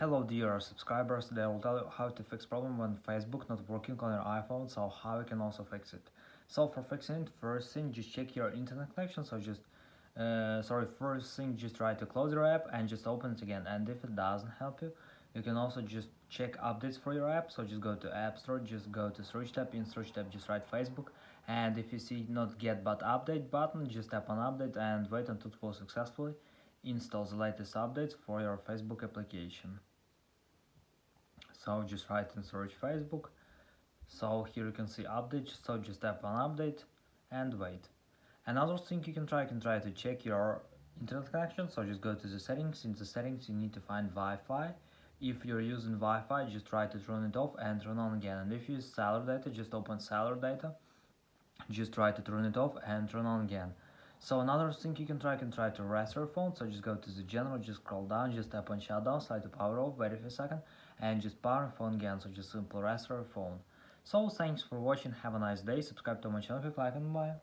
Hello dear subscribers, today I will tell you how to fix problem when Facebook not working on your iPhone, so how you can also fix it. So for fixing it, first thing just check your internet connection, so first thing just try to close your app and just open it again, and if it doesn't help you, you can also just check updates for your app, so just go to App Store, just go to search tab, in search tab just write Facebook, and if you see not get but update button, just tap on update and wait until it will successfully install the latest updates for your Facebook application. So just write in search Facebook. So here you can see update, so just tap on update and wait. Another thing you can try to check your internet connection, so just go to the settings. In the settings you need to find Wi-Fi. If you're using Wi-Fi, just try to turn it off and turn on again, and if you use cellular data, just open cellular data, just try to turn it off and turn on again. So another thing you can try to rest your phone, so just go to the general, just scroll down, just tap on shutdown, slide to power off, wait for a second, and just power phone again, so just simply rest your phone. So thanks for watching, have a nice day, subscribe to my channel if you like, and bye.